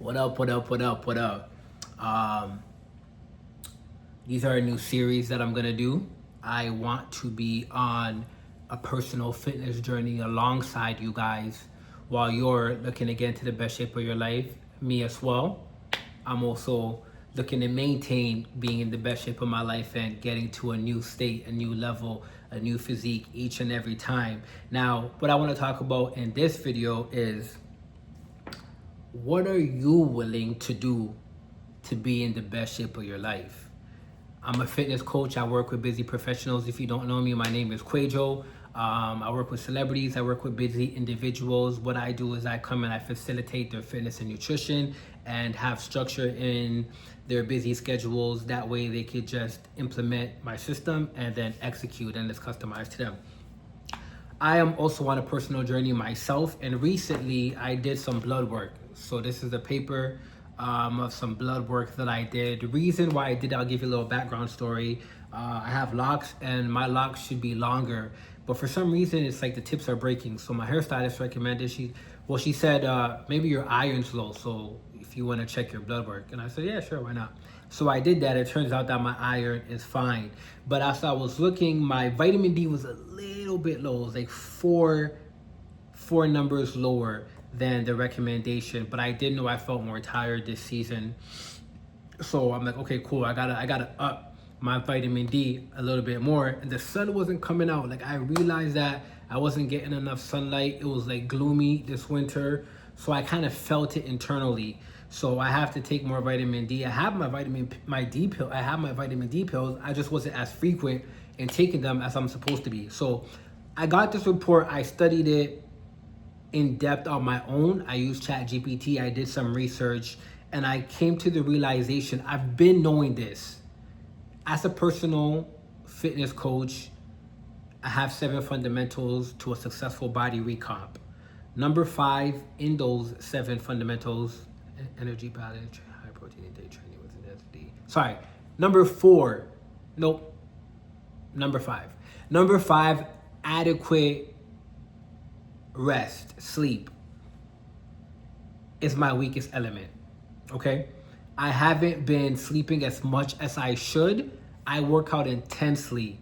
What up, what up, what up, what up? Um, these are a new series that I'm gonna do. I want to be on a personal fitness journey alongside you guys while you're looking to get into the best shape of your life. Me as well. I'm also looking to maintain being in the best shape of my life and getting to a new state, a new level, a new physique each and every time. Now, what I want to talk about in this video is what are you willing to do to be in the best shape of your life? I'm a fitness coach. I work with busy professionals. If you don't know me, my name is Quajo. I work with celebrities. I work with busy individuals. What I do is I come and I facilitate their fitness and nutrition and have structure in their busy schedules. That way they could just implement my system and then execute, and it's customized to them. I am also on a personal journey myself, and recently I did some blood work. So this is a paper of some blood work that I did. The reason why I did, I'll give you a little background story. I have locks, and my locks should be longer, but for some reason it's like the tips are breaking. So my hairstylist recommended, she said maybe your iron's low, so if you want to check your blood work. And I said, yeah, sure, why not? So I did that. It turns out that my iron is fine. But as I was looking, my vitamin D was a little bit low. It was like four numbers lower than the recommendation. But I did know I felt more tired this season. So I'm like, okay, cool. I gotta up my vitamin D a little bit more. And the sun wasn't coming out. Like, I realized that I wasn't getting enough sunlight. It was like gloomy this winter. So I kind of felt it internally. So I have to take more vitamin D. I have my vitamin D pills. I just wasn't as frequent in taking them as I'm supposed to be. So I got this report. I studied it in depth on my own. I used ChatGPT. I did some research, and I came to the realization, I've been knowing this. As a personal fitness coach, I have 7 fundamentals to a successful body recomp. Number 5 in those 7 fundamentals: energy balance, high protein intake, training with intensity. Sorry, number 4. Nope. Number 5. Number 5, adequate rest, sleep, is my weakest element. Okay? I haven't been sleeping as much as I should. I work out intensely.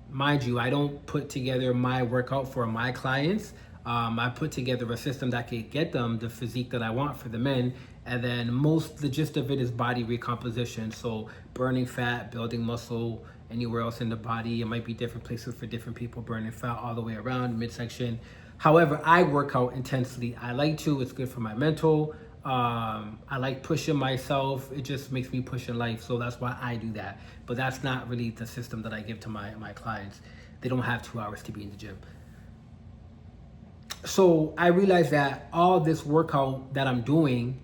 Mind you, I don't put together my workout for my clients. I put together a system that could get them the physique that I want for the men. And then the gist of it is body recomposition. So burning fat, building muscle, anywhere else in the body. It might be different places for different people, burning fat all the way around, midsection. However, I work out intensely. I like to. It's good for my mental. I like pushing myself. It just makes me push in life. So that's why I do that. But that's not really the system that I give to my clients. They don't have 2 hours to be in the gym. So I realized that all this workout that I'm doing,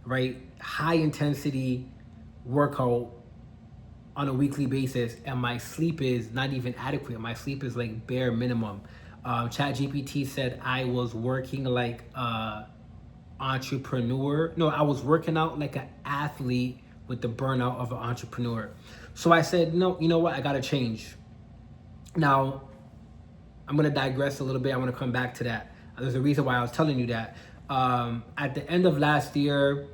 right, high intensity workout on a weekly basis, and my sleep is not even adequate. My sleep is like bare minimum. ChatGPT said I was working like a entrepreneur. No, I was working out like an athlete with the burnout of an entrepreneur. So I said, no, you know what? I gotta change. Now, I'm gonna digress a little bit. I wanna come back to that. There's a reason why I was telling you that. At the end of last year,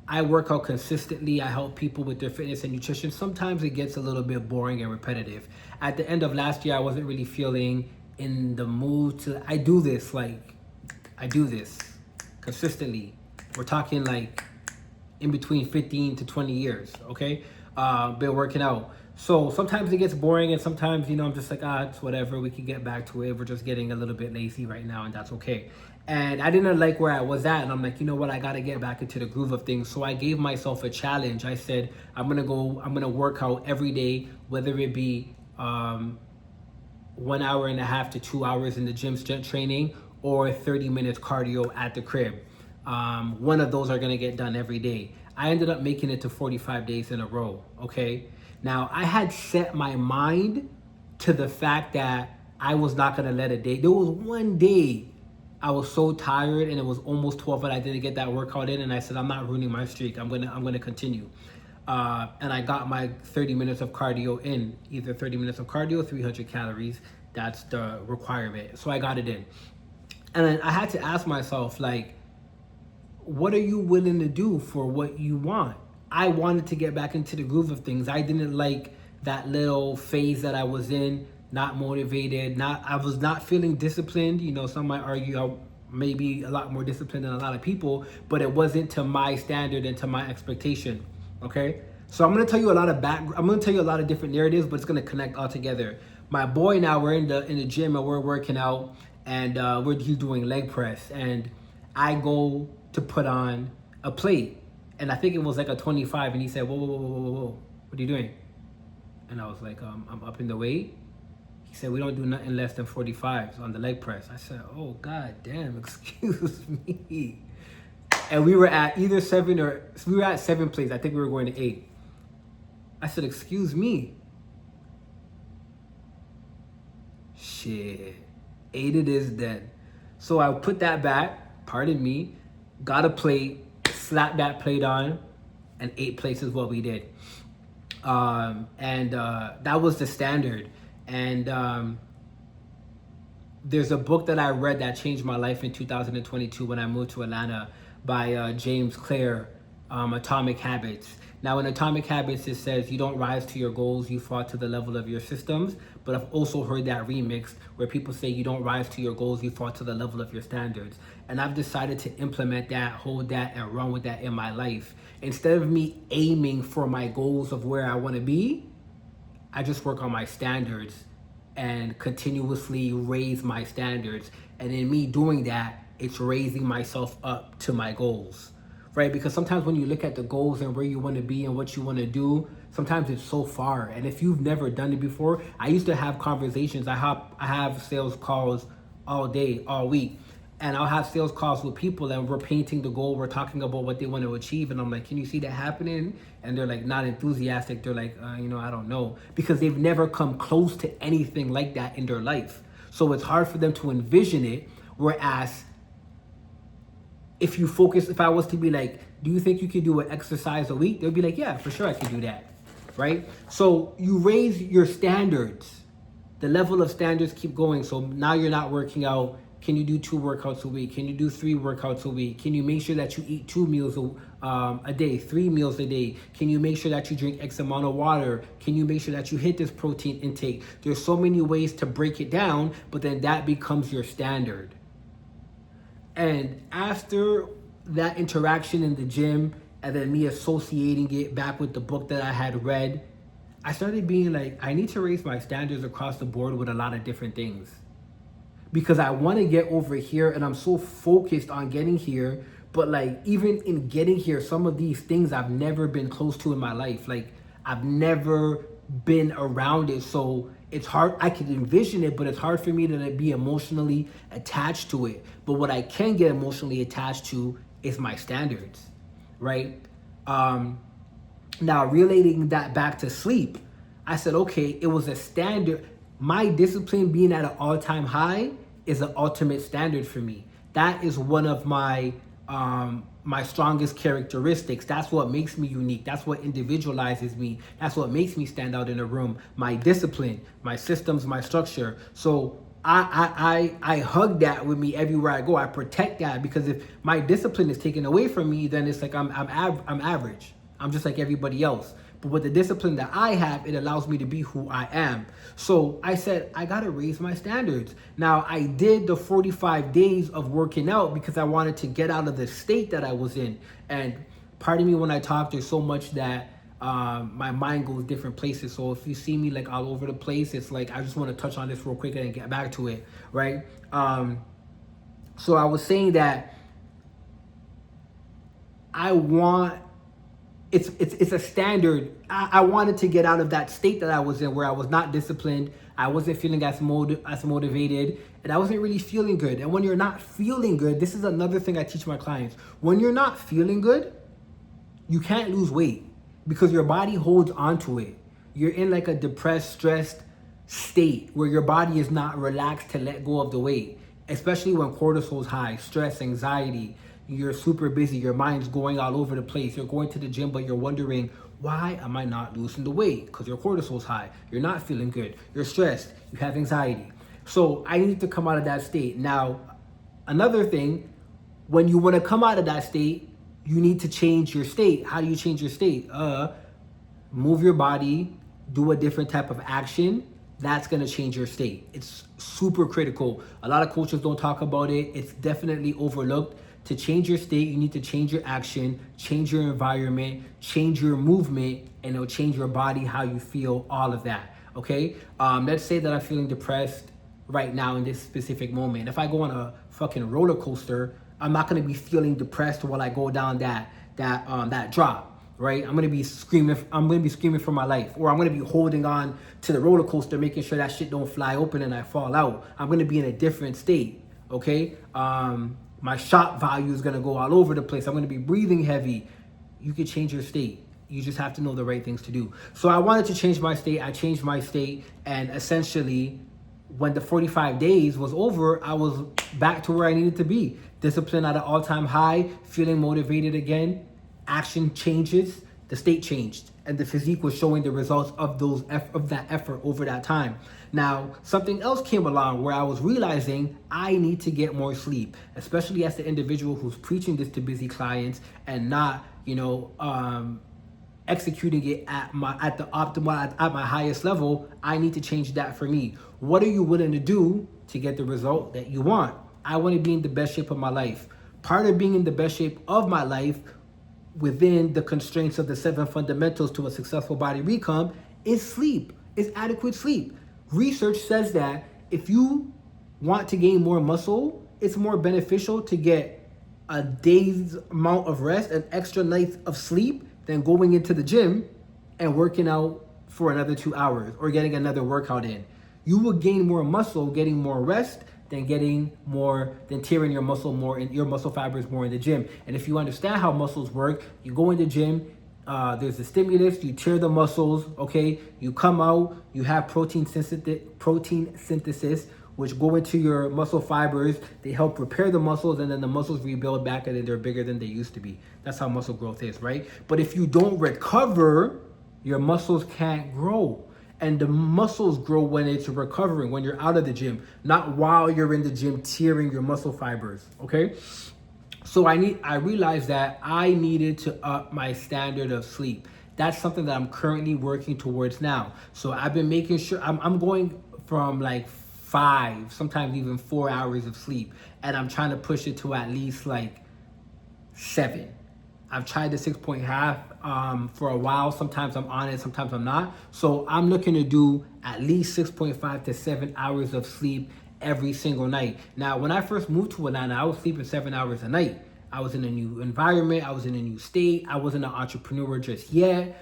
I work out consistently. I help people with their fitness and nutrition. Sometimes it gets a little bit boring and repetitive. At the end of last year, I wasn't really feeling in the mood to, I do this consistently. We're talking like in between 15 to 20 years, okay? Been working out. So sometimes it gets boring, and sometimes, I'm just like, it's whatever. We can get back to it. We're just getting a little bit lazy right now, and that's okay. And I didn't like where I was at, and I'm like, you know what? I got to get back into the groove of things. So I gave myself a challenge. I said, I'm going to work out every day, whether it be 1 hour and a half to 2 hours in the gym strength training, or 30 minutes cardio at the crib. One of those are going to get done every day. I ended up making it to 45 days in a row, okay? Now, I had set my mind to the fact that I was not going to let a day. There was one day I was so tired, and it was almost 12 and I didn't get that workout in, and I said, I'm not ruining my streak. I'm going to continue. And I got my 30 minutes of cardio in, either 30 minutes of cardio, 300 calories. That's the requirement. So I got it in. And then I had to ask myself, like, what are you willing to do for what you want? I wanted to get back into the groove of things. I didn't like that little phase that I was in, not motivated, I was not feeling disciplined. You know, some might argue I maybe a lot more disciplined than a lot of people, but it wasn't to my standard and to my expectation. Okay? So I'm gonna tell you I'm gonna tell you a lot of different narratives, but it's gonna connect all together. My boy, now we're in the gym and we're working out, and he's doing leg press, and I go to put on a plate, and I think it was like a 25, and he said, whoa, what are you doing? And I was like, I'm upping the weight. He said, we don't do nothing less than 45s on the leg press. I said, oh, god damn, excuse me. And we were at we were at 7 plates. I think we were going to 8. I said, excuse me. Shit, 8 it is then. So I put that back, pardon me, got a plate, slapped that plate on, and 8 plates is what we did. That was the standard. And there's a book that I read that changed my life in 2022 when I moved to Atlanta by James Clear, Atomic Habits. Now in Atomic Habits, it says you don't rise to your goals, you fall to the level of your systems. But I've also heard that remixed where people say you don't rise to your goals, you fall to the level of your standards. And I've decided to implement that, hold that, and run with that in my life. Instead of me aiming for my goals of where I want to be, I just work on my standards and continuously raise my standards. And in me doing that, it's raising myself up to my goals, right? Because sometimes when you look at the goals and where you want to be and what you want to do, sometimes it's so far. And if you've never done it before, I used to have conversations. I have sales calls all day, all week. And I'll have sales calls with people and we're painting the goal. We're talking about what they want to achieve. And I'm like, can you see that happening? And they're like, not enthusiastic. They're like, I don't know. Because they've never come close to anything like that in their life. So it's hard for them to envision it. Whereas if I was to be like, do you think you could do an exercise a week? They'll be like, yeah, for sure I could do that. Right? So you raise your standards. The level of standards keep going. So now you're not working out. Can you do 2 workouts a week? Can you do 3 workouts a week? Can you make sure that you eat 2 meals a day, 3 meals a day? Can you make sure that you drink X amount of water? Can you make sure that you hit this protein intake? There's so many ways to break it down, but then that becomes your standard. And after that interaction in the gym, and then me associating it back with the book that I had read, I started being like, I need to raise my standards across the board with a lot of different things. Because I want to get over here and I'm so focused on getting here. But like, even in getting here, some of these things I've never been close to in my life. Like, I've never been around it. So it's hard. I can envision it, but it's hard for me to be emotionally attached to it. But what I can get emotionally attached to is my standards, right? Now, relating that back to sleep, I said, okay, it was a standard. My discipline being at an all-time high is an ultimate standard for me. That is one of my my strongest characteristics. That's what makes me unique. That's what individualizes me. That's what makes me stand out in a room. My discipline, my systems, my structure. So I hug that with me everywhere I go. I protect that, because if my discipline is taken away from me, then it's like I'm average. I'm just like everybody else. But with the discipline that I have, it allows me to be who I am. So I said, I got to raise my standards. Now, I did the 45 days of working out because I wanted to get out of the state that I was in. And pardon me when I talk, there's so much that my mind goes different places. So if you see me like all over the place, it's like, I just want to touch on this real quick and get back to it, right? So I was saying that I want... It's a standard. I wanted to get out of that state that I was in, where I was not disciplined. I wasn't feeling as motivated, and I wasn't really feeling good. And when you're not feeling good, this is another thing I teach my clients. When you're not feeling good, you can't lose weight because your body holds onto it. You're in like a depressed, stressed state where your body is not relaxed to let go of the weight, especially when cortisol's high, stress, anxiety. You're super busy, your mind's going all over the place. You're going to the gym, but you're wondering, why am I not losing the weight? Because your cortisol's high. You're not feeling good. You're stressed. You have anxiety. So I need to come out of that state. Now, another thing, When you want to come out of that state, you need to change your state. How do you change your state? Move your body, do a different type of action. That's going to change your state. It's super critical. A lot of coaches don't talk about it. It's definitely overlooked. To change your state, you need to change your action, change your environment, change your movement, and it'll change your body, how you feel, all of that. Okay? Let's say that I'm feeling depressed right now in this specific moment. If I go on a fucking roller coaster, I'm not gonna be feeling depressed while I go down that drop, right? I'm gonna be screaming for my life, or I'm gonna be holding on to the roller coaster, making sure that shit don't fly open and I fall out. I'm gonna be in a different state, okay? My shock value is gonna go all over the place. I'm gonna be breathing heavy. You can change your state. You just have to know the right things to do. So I wanted to change my state. I changed my state, and essentially, when the 45 days was over, I was back to where I needed to be. Discipline at an all-time high, feeling motivated again. Action changes, the state changed, and the physique was showing the results of that effort over that time. Now, something else came along where I was realizing I need to get more sleep, especially as the individual who's preaching this to busy clients and not, executing it at my highest level. I need to change that for me. What are you willing to do to get the result that you want? I want to be in the best shape of my life. Part of being in the best shape of my life within the constraints of the 7 fundamentals to a successful body recomp is sleep, is adequate sleep. Research says that if you want to gain more muscle, it's more beneficial to get a day's amount of rest, an extra night of sleep, than going into the gym and working out for another 2 hours or getting another workout in. You will gain more muscle getting more rest than tearing your muscle more in your muscle fibers more in the gym. And if you understand how muscles work, you go in the gym, there's a stimulus, you tear the muscles, okay? You come out, you have protein synthesis, which go into your muscle fibers. They help repair the muscles, and then the muscles rebuild back, and then they're bigger than they used to be. That's how muscle growth is, right? But if you don't recover, your muscles can't grow. And the muscles grow when it's recovering, when you're out of the gym, not while you're in the gym tearing your muscle fibers, okay? So I realized that I needed to up my standard of sleep. That's something that I'm currently working towards now. So I've been making sure I'm going from like 5, sometimes even 4 hours of sleep, and I'm trying to push it to at least like 7. I've tried the 6.5 for a while. Sometimes I'm on it, sometimes I'm not. So I'm looking to do at least 6.5 to 7 hours of sleep every single night. Now, when I first moved to Atlanta, I was sleeping 7 hours a night. I was in a new environment. I was in a new state. I wasn't an entrepreneur just yet.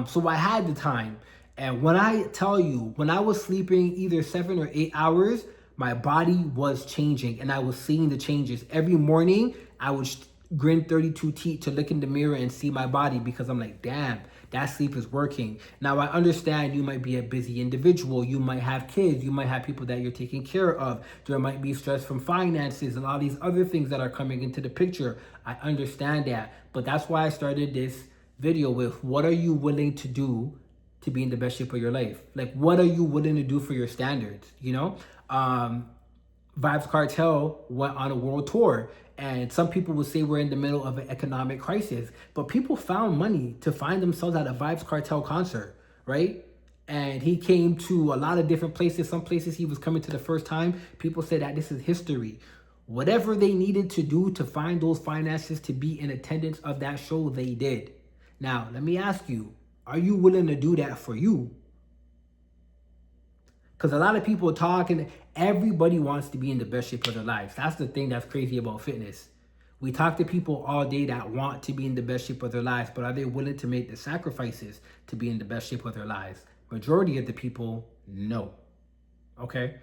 So I had the time. And when I tell you, when I was sleeping either 7 or 8 hours, my body was changing and I was seeing the changes. Every morning, I would grin 32 teeth to look in the mirror and see my body, because I'm like, damn, that sleep is working. Now, I understand you might be a busy individual. You might have kids. You might have people that you're taking care of. There might be stress from finances and all these other things that are coming into the picture. I understand that. But that's why I started this video with, what are you willing to do to be in the best shape of your life? Like, what are you willing to do for your standards? Vibes Cartel went on a world tour, and some people would say we're in the middle of an economic crisis, but people found money to find themselves at a Vibes Cartel concert, right? And he came to a lot of different places. Some places he was coming to the first time, people said that this is history. Whatever they needed to do to find those finances to be in attendance of that show, they did. Now, let me ask you, are you willing to do that for you? Because a lot of people talk, and everybody wants to be in the best shape of their lives. That's the thing that's crazy about fitness. We talk to people all day that want to be in the best shape of their lives, but are they willing to make the sacrifices to be in the best shape of their lives? Majority of the people, no. Okay?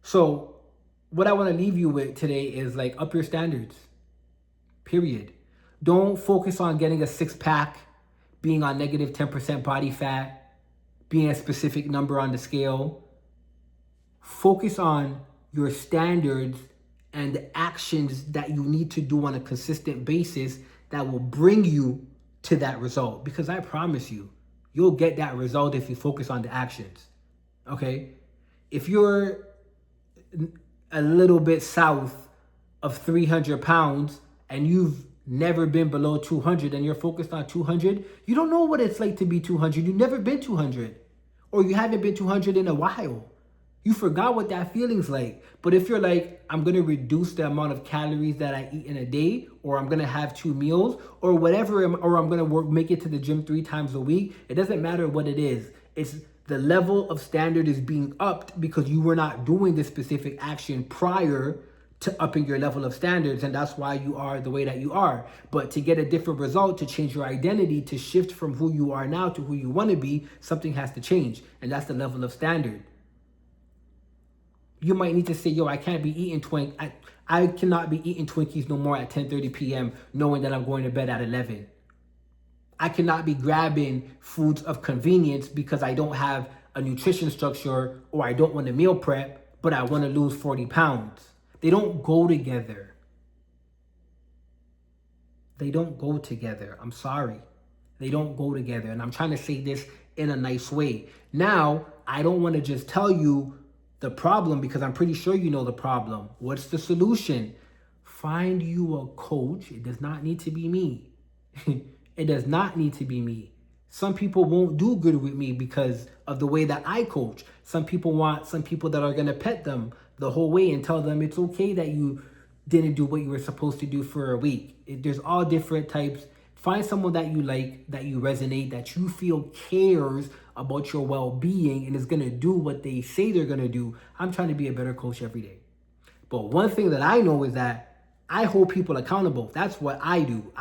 So what I want to leave you with today is, like, up your standards. Period. Don't focus on getting a 6-pack, being on negative 10% body fat, being a specific number on the scale. Focus on your standards and the actions that you need to do on a consistent basis that will bring you to that result. Because I promise you, you'll get that result if you focus on the actions. Okay? If you're a little bit south of 300 pounds and you've never been below 200 and you're focused on 200, you don't know what it's like to be 200. You've never been 200, or you haven't been 200 in a while. You forgot what that feeling's like. But if you're like, I'm going to reduce the amount of calories that I eat in a day, or I'm going to have 2 meals, or whatever, or I'm going to make it to the gym 3 times a week, it doesn't matter what it is. It's the level of standard is being upped because you were not doing this specific action prior to upping your level of standards, and that's why you are the way that you are. But to get a different result, to change your identity, to shift from who you are now to who you want to be, something has to change, and that's the level of standard. You might need to say, yo, I can't be eating I cannot be eating Twinkies no more at 10:30 p.m. knowing that I'm going to bed at 11. I cannot be grabbing foods of convenience because I don't have a nutrition structure, or I don't want to meal prep, but I want to lose 40 pounds. They don't go together. They don't go together. I'm sorry. They don't go together. And I'm trying to say this in a nice way. Now, I don't want to just tell you the problem because I'm pretty sure you know the problem. What's the solution? Find you a coach. It does not need to be me. It does not need to be me. Some people won't do good with me because of the way that I coach. Some people want some people that are going to pet them the whole way and tell them it's okay that you didn't do what you were supposed to do for a week. There's all different types. Find someone that you like, that you resonate, that you feel cares about your well-being and is going to do what they say they're going to do. I'm trying to be a better coach every day. But one thing that I know is that I hold people accountable. That's what I do.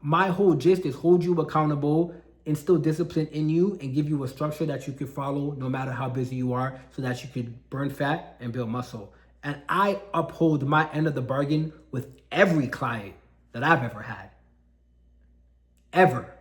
My whole gist is hold you accountable, instill discipline in you, and give you a structure that you can follow no matter how busy you are, so that you could burn fat and build muscle. And I uphold my end of the bargain with every client that I've ever had. Ever.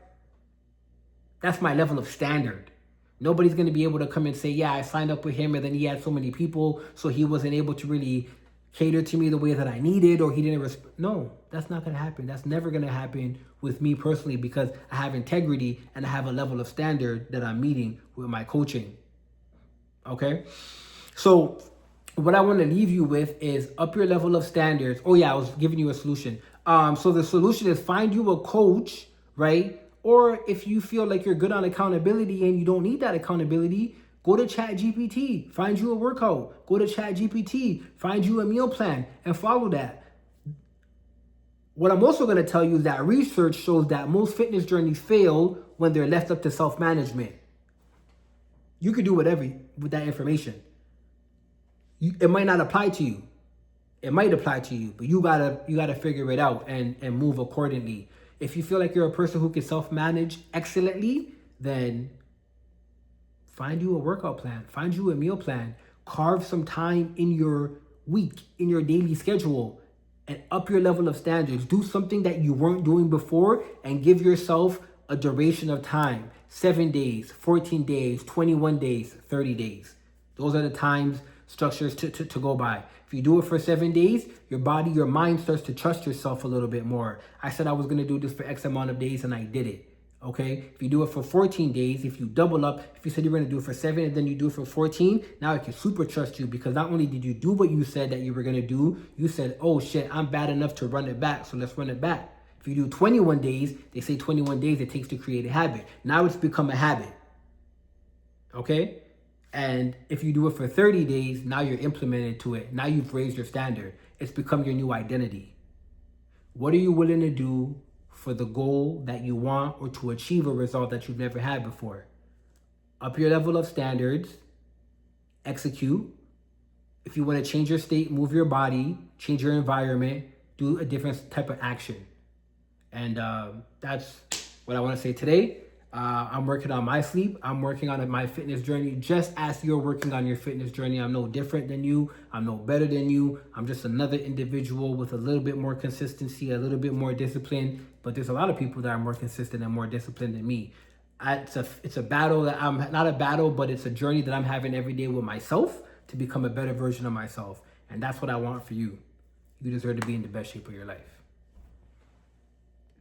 That's my level of standard. Nobody's going to be able to come and say, yeah, I signed up with him and then he had so many people, so he wasn't able to really cater to me the way that I needed, or he didn't No, that's not going to happen. That's never going to happen with me personally, because I have integrity and I have a level of standard that I'm meeting with my coaching. Okay? So what I want to leave you with is up your level of standards. Oh yeah, I was giving you a solution. So the solution is find you a coach, right? Or if you feel like you're good on accountability and you don't need that accountability, go to ChatGPT, find you a workout. Go to ChatGPT, find you a meal plan and follow that. What I'm also going to tell you is that research shows that most fitness journeys fail when they're left up to self-management. You can do whatever with that information. It might not apply to you. It might apply to you, but you gotta figure it out and move accordingly. If you feel like you're a person who can self-manage excellently, then find you a workout plan, find you a meal plan, carve some time in your week, in your daily schedule, and up your level of standards. Do something that you weren't doing before and give yourself a duration of time. 7 days, 14 days, 21 days, 30 days. Those are the times structures to go by. If you do it for 7 days, your body, your mind starts to trust yourself a little bit more. I said I was going to do this for X amount of days and I did it. Okay, if you do it for 14 days, if you double up, if you said you're going to do it for 7 and then you do it for 14, now I can super trust you, because not only did you do what you said that you were going to do, you said, oh shit, I'm bad enough to run it back, so let's run it back. If you do 21 days, they say 21 days it takes to create a habit. Now it's become a habit. Okay? And if you do it for 30 days, now you're implemented to it. Now you've raised your standard. It's become your new identity. What are you willing to do for the goal that you want, or to achieve a result that you've never had before? Up your level of standards, execute. If you want to change your state, move your body, change your environment, do a different type of action. And that's what I want to say today. I'm working on my sleep. I'm working on my fitness journey, just as you're working on your fitness journey. I'm no different than you. I'm no better than you. I'm just another individual with a little bit more consistency, a little bit more discipline. But there's a lot of people that are more consistent and more disciplined than me. It's a battle that I'm not a battle, but it's a journey that I'm having every day with myself to become a better version of myself. And that's what I want for you. You deserve to be in the best shape of your life.